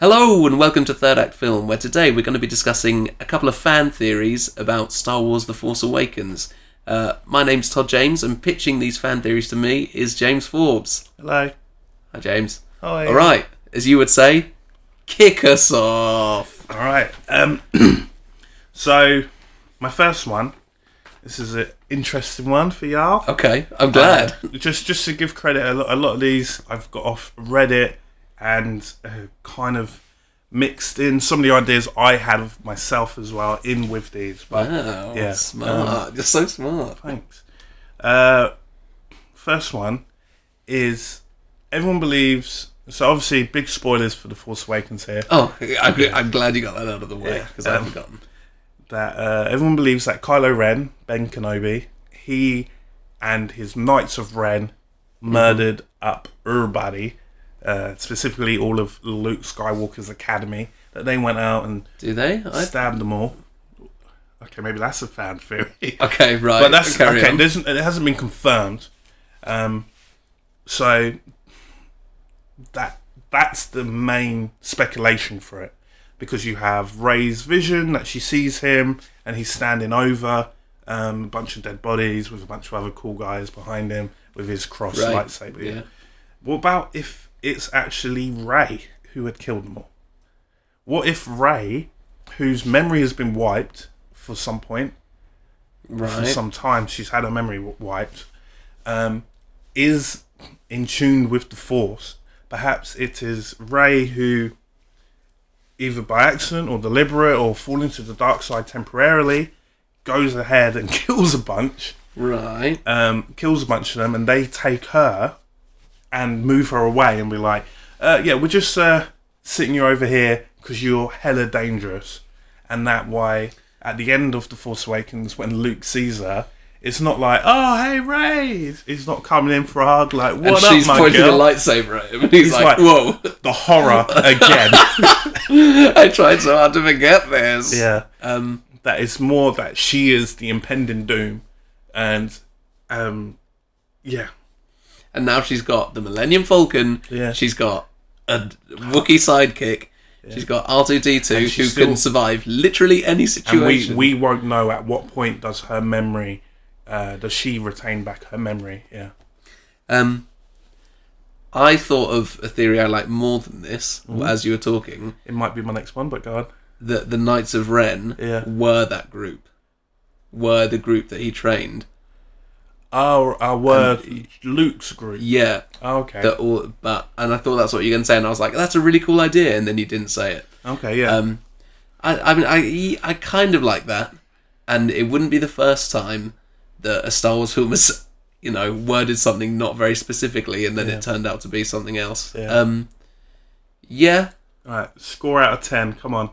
Hello and welcome to Third Act Film, where today we're going to be discussing a couple of fan theories about Star Wars The Force Awakens. My name's Todd James, and pitching these fan theories to me is James Forbes. Hello. Hi, James. Hi. Alright, as you would say, kick us off. Alright, so my first one, this is an interesting one for y'all. Okay, I'm glad. Just to give credit, a lot of these I've got off Reddit and kind of mixed in some of the ideas I had of myself as well in with these. But, Wow, yeah, smart. You're so smart. Thanks. First one is everyone believes. So obviously, big spoilers for The Force Awakens here. Oh, I'm glad you got that out of the way, because I've forgotten. That everyone believes that Kylo Ren, Ben Kenobi, he and his Knights of Ren murdered up everybody. Specifically all of Luke Skywalker's academy, that they went out and stabbed them all. Okay, maybe that's a fan theory. Okay, right. But that's Carry on. it hasn't been confirmed. So that's the main speculation for it, because you have Rey's vision that she sees him and he's standing over a bunch of dead bodies with a bunch of other cool guys behind him with his cross lightsaber. Yeah. What about if it's actually Rey who had killed them all? What if Rey, whose memory has been wiped for some point, for some time, she's had her memory wiped, is in tune with the Force? Perhaps it is Rey who, either by accident or deliberate or falling to the dark side temporarily, goes ahead and kills a bunch. Right. Kills a bunch of them, and they take her and move her away and be like, we're just sitting you over here because you're hella dangerous. And that why, at the end of The Force Awakens, when Luke sees her, it's not like, oh, hey, Rey. He's not coming in for a hug like, what up, she's my pointing girl? a lightsaber at him, and he's like, whoa. The horror again. I tried so hard to forget this. Yeah. That is more that she is the impending doom. And, yeah. And now she's got the Millennium Falcon. Yeah. She's got a Wookiee sidekick. Yeah. She's got R2-D2, who can survive literally any situation. And we won't know at what point does her memory, does she retain back her memory? Yeah. I thought of a theory I like more than this, as you were talking. It might be my next one, but go on. That the Knights of Ren were that group. Were the group that he trained. Were Luke's group. Yeah. Oh, okay. And I thought that's what you're going to say, and I was like, that's a really cool idea, and then you didn't say it. Okay, yeah. I kind of like that, and it wouldn't be the first time that a Star Wars film has, worded something not very specifically, and then it turned out to be something else. Yeah. Alright, score out of 10, come on.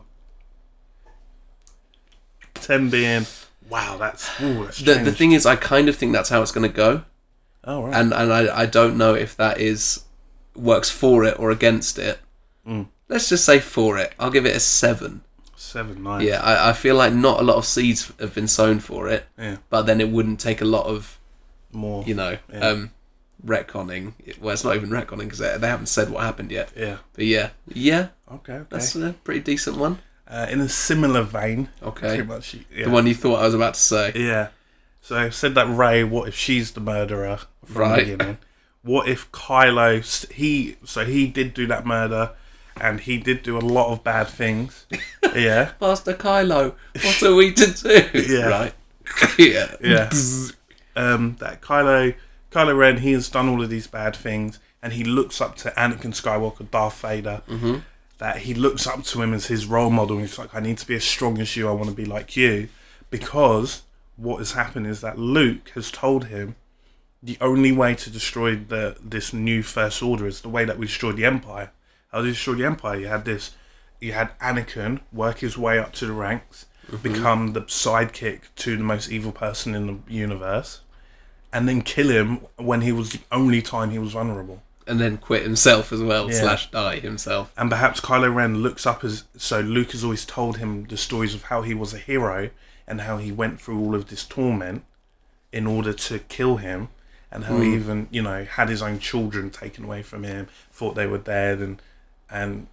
10 being... Wow, that's the thing is, I kind of think that's how it's going to go. Oh, right. And I don't know if that works for it or against it. Let's just say for it. I'll give it a 7. 7, nice. Yeah, I feel like not a lot of seeds have been sown for it. Yeah. But then it wouldn't take a lot of more, retconning. Well, it's not even retconning because they haven't said what happened yet. Yeah. But yeah. Okay. That's a pretty decent one. In a similar vein, okay, pretty much, the one you thought I was about to say. Yeah. So I said that Rey. What if she's the murderer from the beginning? What if Kylo? He did do that murder, and he did do a lot of bad things. Yeah. Master Kylo, what are we to do? Yeah. Right. Yeah. Yeah. That Kylo Ren, he has done all of these bad things, and he looks up to Anakin Skywalker, Darth Vader. Mm-hmm. That he looks up to him as his role model, and he's like, I need to be as strong as you, I want to be like you. Because what has happened is that Luke has told him the only way to destroy this new First Order is the way that we destroyed the Empire. How did you destroy the Empire? You had Anakin work his way up to the ranks, become the sidekick to the most evil person in the universe, and then kill him when he was the only time he was vulnerable. And then quit himself as well, / die himself. And perhaps Kylo Ren looks up so Luke has always told him the stories of how he was a hero and how he went through all of this torment in order to kill him, and how he even, had his own children taken away from him, thought they were dead, and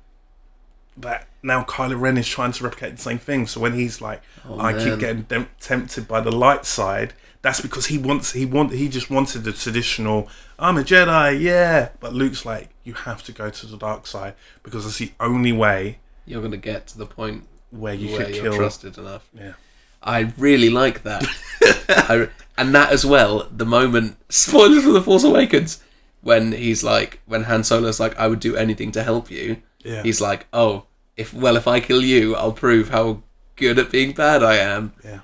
that now Kylo Ren is trying to replicate the same thing. So when he's like, I keep getting tempted by the light side, that's because he just wanted the traditional, I'm a Jedi, yeah. But Luke's like, you have to go to the dark side because it's the only way you're going to get to the point where you're kill. trusted enough. Yeah. I really like that. And that as well, the moment, spoilers for The Force Awakens, when Han Solo's like, I would do anything to help you. Yeah. He's like, oh, if I kill you, I'll prove how good at being bad I am. Yeah.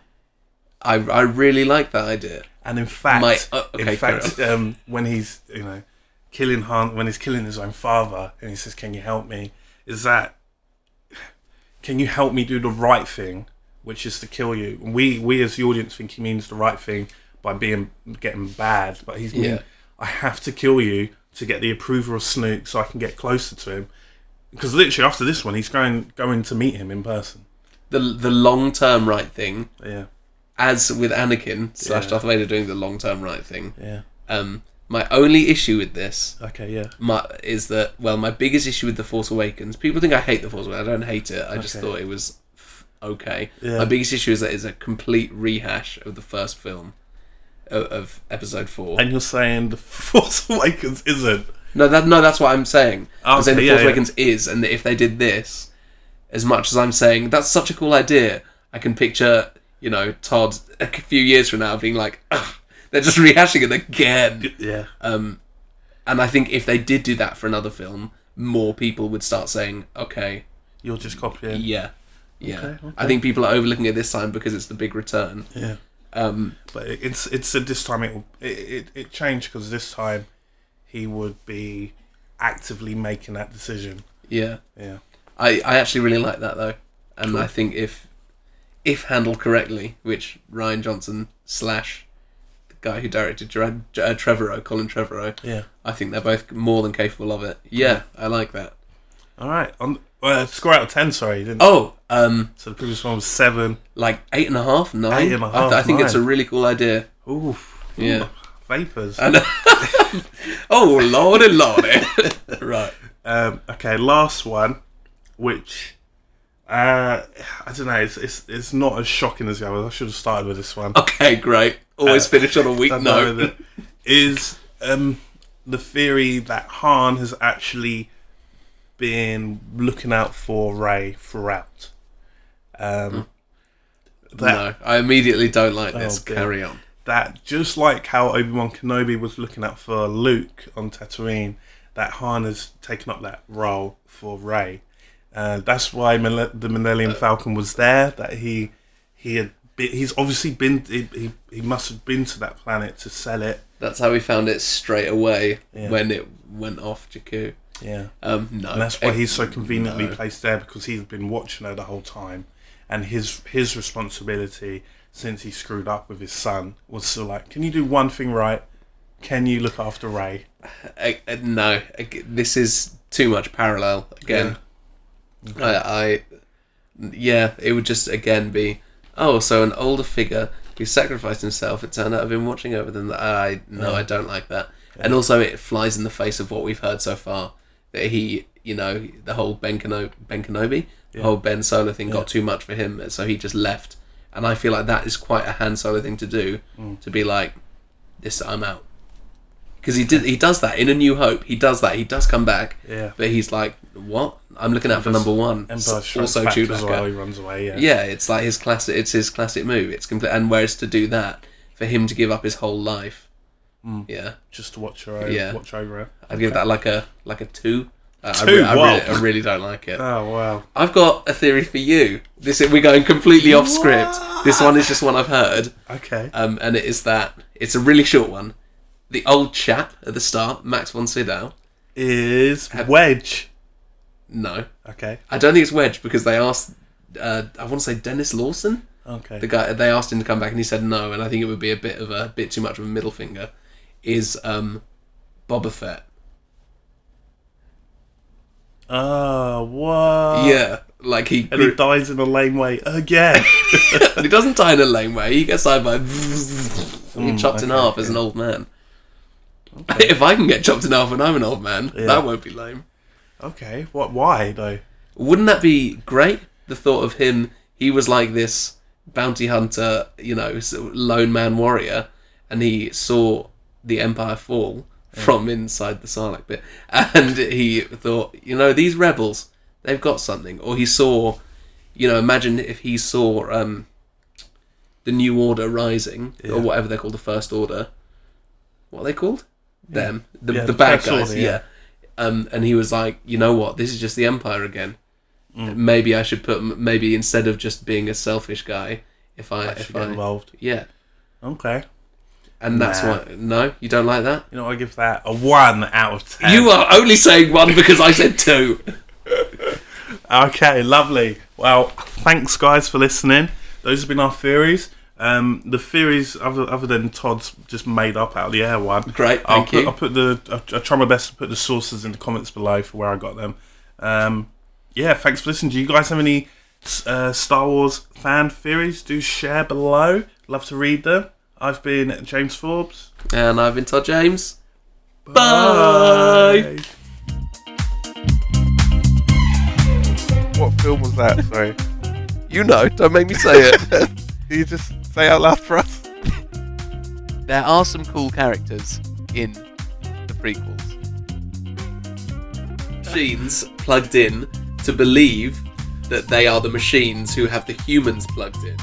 I really like that idea. And in fact, okay, when he's killing Han, when he's killing his own father, and he says, "Can you help me?" Can you help me do the right thing, which is to kill you? And we as the audience think he means the right thing by getting bad, but he's mean, I have to kill you to get the approval of Snoke so I can get closer to him. Because literally after this one, he's going to meet him in person. The long term right thing. Yeah. As with Anakin / Darth Vader doing the long term right thing. Yeah. My only issue with this, is that my biggest issue with The Force Awakens. People think I hate The Force Awakens. I don't hate it. I just thought it was okay. Yeah. My biggest issue is that it's a complete rehash of the first film of Episode 4. And you're saying The Force Awakens isn't? No, that's what I'm saying. I'm saying The Force Awakens is, and if they did this, as much as I'm saying that's such a cool idea, I can picture Todd a few years from now being like, they're just rehashing it again. Yeah. And I think if they did do that for another film, more people would start saying, okay, you're just copying. Yeah. Okay. I think people are overlooking it this time because it's the big return. Yeah. But it's this time it changed because this time he would be actively making that decision. Yeah. Yeah. I actually really like that though, and cool. I think if handled correctly, which Rian Johnson / the guy who directed Colin Trevorrow, yeah, I think they're both more than capable of it. Yeah, I like that. All right, score out of 10. Sorry, you didn't. So the previous one was 7, like 8.5, 9. 8.5. I think 9. It's a really cool idea. Ooh, yeah, vapors. Oh lordy. Right. Okay, last one, which. I don't know. It's not as shocking as the others. I should have started with this one. Okay, great. Always finish on a weak note. Is the theory that Han has actually been looking out for Rey throughout? No, I immediately don't like this. Carry on. That just like how Obi-Wan Kenobi was looking out for Luke on Tatooine, that Han has taken up that role for Rey. That's why the Millennium Falcon was there. That he's obviously been. He must have been to that planet to sell it. That's how we found it straight away when it went off Jakku. Yeah. No. And that's why he's so conveniently placed there, because he's been watching her the whole time, and his responsibility since he screwed up with his son was still like, can you do one thing right? Can you look after Rey? No. This is too much parallel again. Yeah. Okay. It would just again be, so an older figure who sacrificed himself. It turned out I've been watching over them. I don't like that. Yeah. And also it flies in the face of what we've heard so far, that he, the whole Ben Kenobi, the whole Ben Solo thing got too much for him, so he just left. And I feel like that is quite a Han Solo thing to do, to be like, this, I'm out. Because he does that in A New Hope. He does that. He does come back. Yeah. But he's like, what? I'm looking out for number one. Also Chewbacca as well. He runs away. Yeah. Yeah. It's like his classic. It's his classic move. It's complete. And whereas to do that, for him to give up his whole life, just to watch her. Watch over her. I'd give that like a 2. I really don't like it. Oh wow. I've got a theory for you. We're going completely off script. This one is just one I've heard. Okay. And it is that it's a really short one. The old chap at the start, Max von Sydow, is Wedge. No. Okay. I don't think it's Wedge, because they asked, I want to say Dennis Lawson. Okay. The guy, they asked him to come back and he said no, and I think it would be a bit too much of a middle finger. Is Boba Fett. Oh, what? Yeah. Like he dies in a laneway again. And he doesn't die in a laneway. He gets sidelined. He chopped in half as an old man. Okay. If I can get chopped in half when I'm an old man, that won't be lame. Okay. Why though? Wouldn't that be great? The thought of him, he was like this bounty hunter, lone man warrior, and he saw the Empire fall from inside the Sarlacc pit, and he thought, these rebels, they've got something. Or he saw, imagine if he saw the New Order rising, or whatever they're called, the First Order. What are they called? Them. The bad guys, Order, and he was like, you know what, this is just the Empire again. Maybe I should maybe instead of just being a selfish guy, if I get involved. Yeah. Okay. And that's why... No? You don't like that? I give that a 1 out of 10. You are only saying 1 because I said 2. Okay, lovely. Well, thanks, guys, for listening. Those have been our theories. The theories, other than Todd's just made up out of the air one. Great, thank you. I'll try my best to put the sources in the comments below for where I got them. Thanks for listening. Do you guys have any Star Wars fan theories? Do share below. Love to read them. I've been James Forbes. And I've been Todd James. Bye! What film was that? Sorry. Don't make me say it. Can you just say out loud for us? There are some cool characters in the prequels. Machines plugged in to believe that they are the machines who have the humans plugged in.